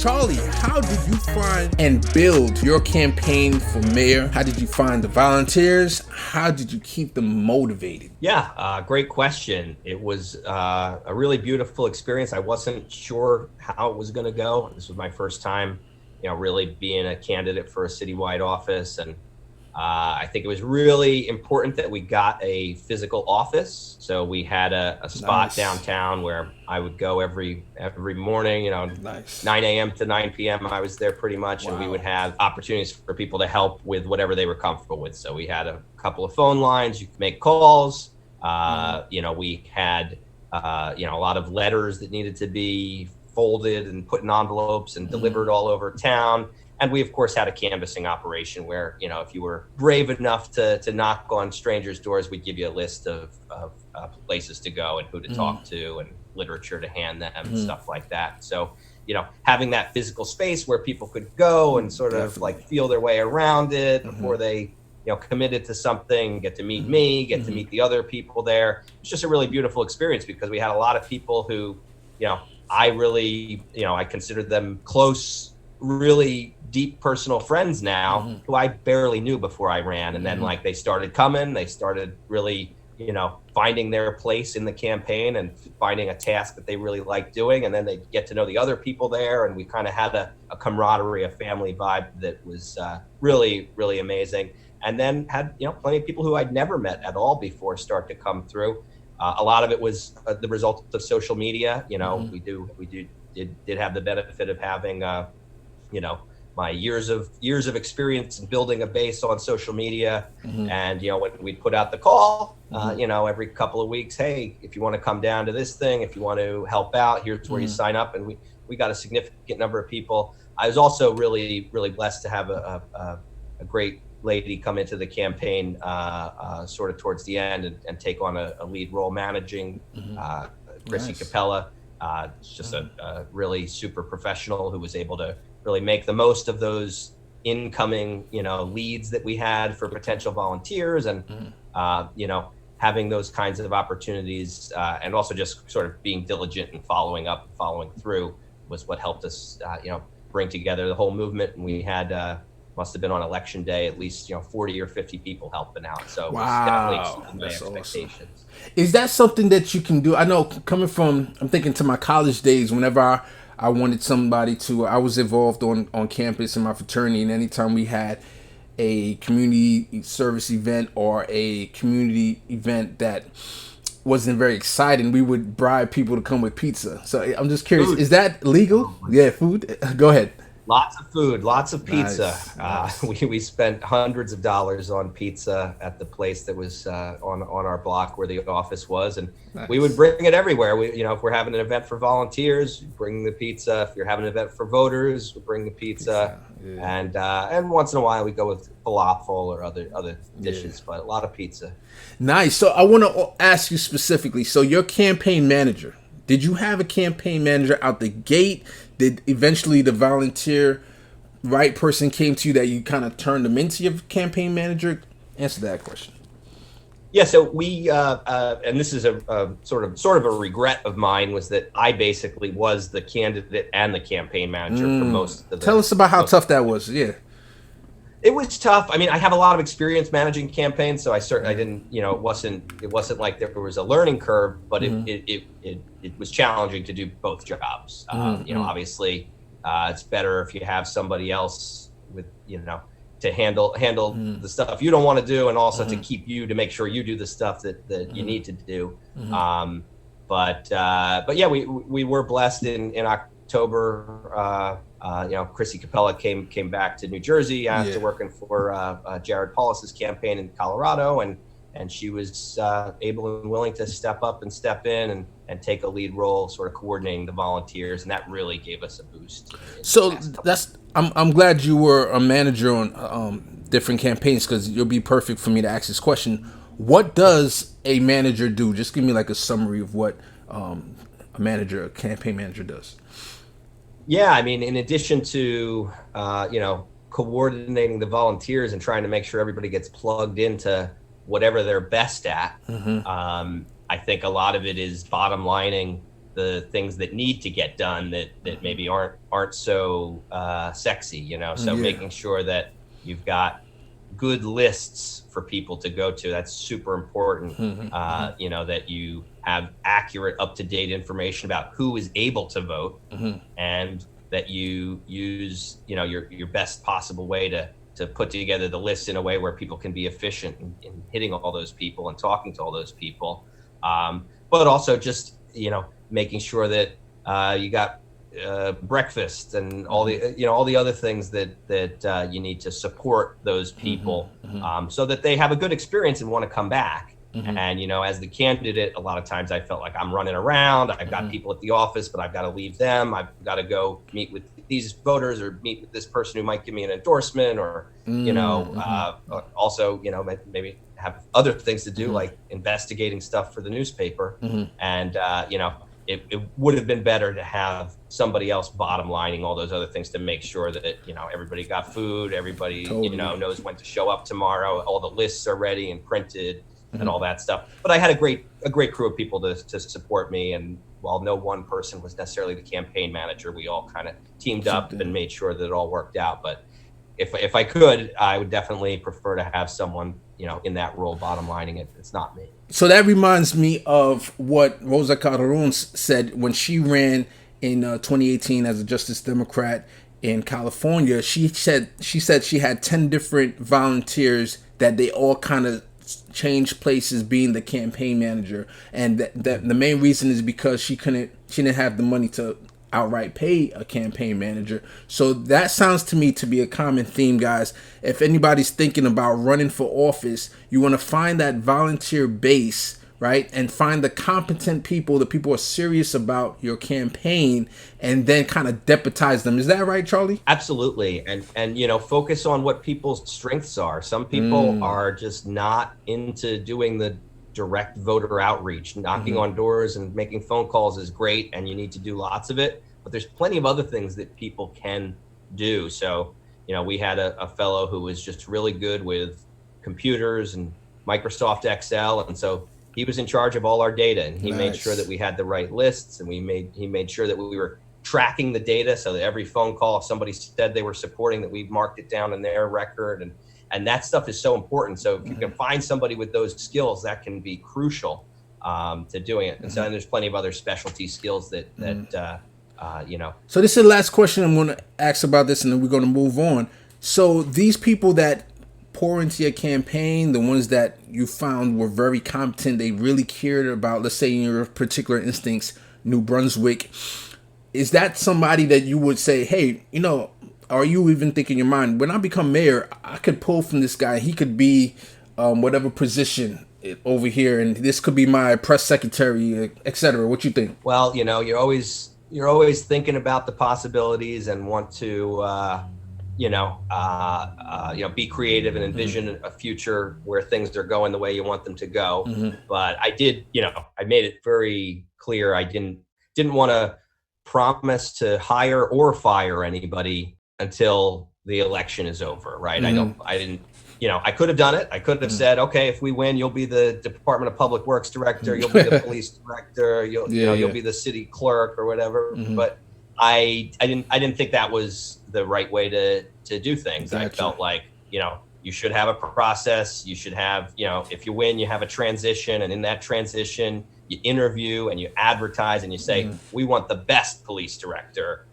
Charlie, how did you find and build your campaign for mayor? How did you find the volunteers? How did you keep them motivated? Yeah, great question. It was a really beautiful experience. I wasn't sure how it was going to go. This was my first time, really being a candidate for a citywide office. And I think it was really important that we got a physical office. So we had a spot downtown where I would go every morning, 9 a.m. to 9 p.m. I was there pretty much. Wow. And we would have opportunities for people to help with whatever they were comfortable with. So we had a couple of phone lines. You could make calls. We had, a lot of letters that needed to be folded and put in envelopes and delivered all over town. And we, of course, had a canvassing operation where, if you were brave enough to knock on strangers' doors, we'd give you a list of places to go and who to talk to and literature to hand them and stuff like that. So, having that physical space where people could go and sort of like feel their way around it before they, committed to something, get to meet me, get to meet the other people there. It's just a really beautiful experience because we had a lot of people who, I really, I considered them close, really deep personal friends now who I barely knew before I ran. And then they started coming, they started really, finding their place in the campaign and finding a task that they really liked doing. And then they get to know the other people there. And we kind of had a camaraderie, a family vibe that was really, really amazing. And then had, plenty of people who I'd never met at all before start to come through. A lot of it was the result of social media. We did have the benefit of having, my years of experience in building a base on social media. And, when we'd put out the call, every couple of weeks, hey, if you want to come down to this thing, if you want to help out, here's where you sign up. And we got a significant number of people. I was also really, really blessed to have a great lady come into the campaign sort of towards the end and take on a lead role managing Chrissy Capella. It's just a really super professional who was able to really make the most of those incoming, leads that we had for potential volunteers and, having those kinds of opportunities and also just sort of being diligent and following up, following through was what helped us, bring together the whole movement. And we had, must have been on election day, at least, 40 or 50 people helping out. So it was definitely exceeding my expectations. Awesome. Is that something that you can do? I know coming from, I'm thinking to my college days, whenever I wanted somebody to, I was involved on campus in my fraternity, and anytime we had a community service event or a community event that wasn't very exciting, we would bribe people to come with pizza. So I'm just curious, is that legal? Yeah, food? Go ahead. Lots of food, lots of pizza. Nice. We spent hundreds of dollars on pizza at the place that was on our block where the office was, and we would bring it everywhere. We, if we're having an event for volunteers, bring the pizza. If you're having an event for voters, we bring the pizza. Yeah. And once in a while we go with falafel or other dishes, but a lot of pizza. Nice. So I want to ask you specifically. So your campaign manager. Did you have a campaign manager out the gate? Did eventually the volunteer right person came to you that you kind of turned them into your campaign manager? Answer that question. Yeah, so we, and this is a sort of a regret of mine, was that I basically was the candidate and the campaign manager for most of the. Tell us about how tough that was. Yeah. It was tough. I mean, I have a lot of experience managing campaigns, so I didn't, it wasn't like there was a learning curve, but it was challenging to do both jobs. Obviously, it's better if you have somebody else with, to handle the stuff you don't want to do, and also to keep you, to make sure you do the stuff that you need to do. But yeah, we were blessed in October. Chrissy Capella came back to New Jersey after working for Jared Paulus's campaign in Colorado, and she was able and willing to step up and step in and take a lead role, sort of coordinating the volunteers, and that really gave us a boost. So I'm glad you were a manager on different campaigns, because you'll be perfect for me to ask this question. What does a manager do? Just give me like a summary of what a campaign manager does. Yeah, I mean, in addition to, coordinating the volunteers and trying to make sure everybody gets plugged into whatever they're best at, I think a lot of it is bottom lining, the things that need to get done that maybe aren't so sexy, you know. So making sure that you've got good lists for people to go to, that's super important. You know, that you have accurate, up-to-date information about who is able to vote, and that you use, you know, your best possible way to put together the list in a way where people can be efficient in hitting all those people and talking to all those people. But also just, you know, making sure that you got breakfast and all the, you know, all the other things that you need to support those people, so that they have a good experience and want to come back. And, you know, as the candidate, a lot of times I felt like I'm running around. I've got people at the office, but I've got to leave them. I've got to go meet with these voters or meet with this person who might give me an endorsement, or, you know, also, you know, maybe have other things to do, like investigating stuff for the newspaper. And, you know, it would have been better to have somebody else bottom lining all those other things to make sure that, you know, everybody got food, everybody, you know, knows when to show up tomorrow, all the lists are ready and printed and all that stuff. But I had a great crew of people to support me. And while no one person was necessarily the campaign manager, we all kind of teamed up and made sure that it all worked out. But if I could, I would definitely prefer to have someone, you know, in that role bottom lining it. It's not me. So that reminds me of what Rosa Calderon said when she ran in 2018 as a Justice Democrat in California. She said she had 10 different volunteers that they all kind of changed places being the campaign manager, and that the main reason is because she didn't have the money to outright pay a campaign manager. So that sounds to me to be a common theme, guys. If anybody's thinking about running for office, you want to find that volunteer base, right? And find the competent people, the people who are serious about your campaign, and then kind of deputize them. Is that right, Charlie? Absolutely. And you know, focus on what people's strengths are. Some people are just not into doing the direct voter outreach. Knocking on doors and making phone calls is great, and you need to do lots of it, but there's plenty of other things that people can do. So, you know, we had a fellow who was just really good with computers and Microsoft Excel, and so he was in charge of all our data, and he made sure that we had the right lists, and he made sure that we were tracking the data, so that every phone call, if somebody said they were supporting, that we marked it down in their record. And that stuff is so important. So if you can find somebody with those skills, that can be crucial to doing it. And so there's plenty of other specialty skills that you know. So this is the last question I'm going to ask about this, and then we're going to move on. So these people that pour into your campaign, the ones that you found were very competent, they really cared about, let's say in your particular instance, New Brunswick, is that somebody that you would say, hey, you know, are you even thinking in your mind, when I become mayor, I could pull from this guy, he could be whatever position over here, and this could be my press secretary, etc. What you think? Well, you know, you're always thinking about the possibilities and want to you know, be creative and envision a future where things are going the way you want them to go. But I did, you know, I made it very clear I didn't want to promise to hire or fire anybody until the election is over, right? I didn't, you know, I could have done it. I could have said, okay, if we win, you'll be the Department of Public Works director, you'll be the police director, you'll be the city clerk or whatever. But I didn't think that was the right way to do things. Gotcha. I felt like, you know, you should have a process. You should have, you know, if you win, you have a transition, and in that transition, you interview and you advertise and you say, we want the best police director.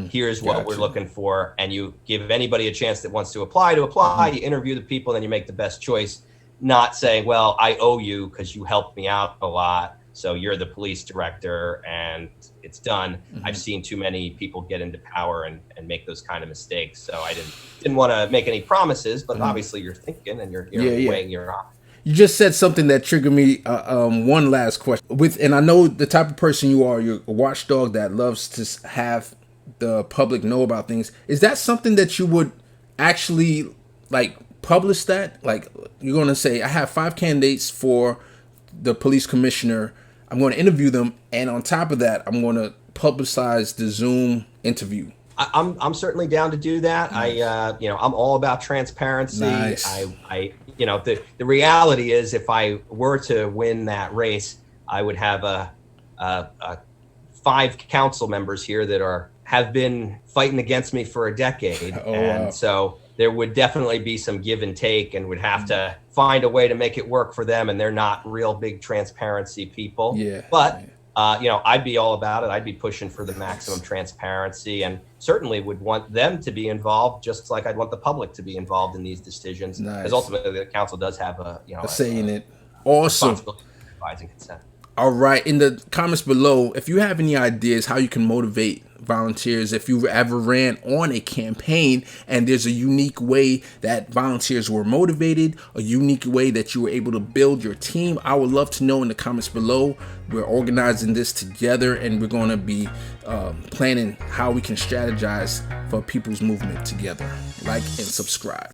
Here's what we're looking for. And you give anybody a chance that wants to apply. You interview the people, and then you make the best choice, not saying, well, I owe you because you helped me out a lot, so you're the police director and it's done. I've seen too many people get into power and make those kind of mistakes. So I didn't want to make any promises, but obviously you're thinking and you're weighing your options. You just said something that triggered me. One last question. And I know the type of person you are. You're a watchdog that loves to have the public know about things. Is that something that you would actually like publish? That like you're going to say, I have 5 candidates for the police commissioner. I'm going to interview them, and on top of that, I'm going to publicize the Zoom interview. I'm certainly down to do that. Nice. I'm all about transparency. Nice. The reality is, if I were to win that race, I would have a 5 council members here that have been fighting against me for a decade. Wow. So there would definitely be some give and take, and would have to find a way to make it work for them. And they're not real big transparency people. Yeah. But I'd be all about it. I'd be pushing for the maximum transparency, and certainly would want them to be involved, just like I'd want the public to be involved in these decisions. Because ultimately, the council does have a say in it. Awesome. Advising consent. All right. In the comments below, if you have any ideas how you can motivate volunteers, if you've ever ran on a campaign and there's a unique way that volunteers were motivated, a unique way that you were able to build your team, I would love to know in the comments below. We're organizing this together, and we're going to be planning how we can strategize for people's movement together. Like and subscribe.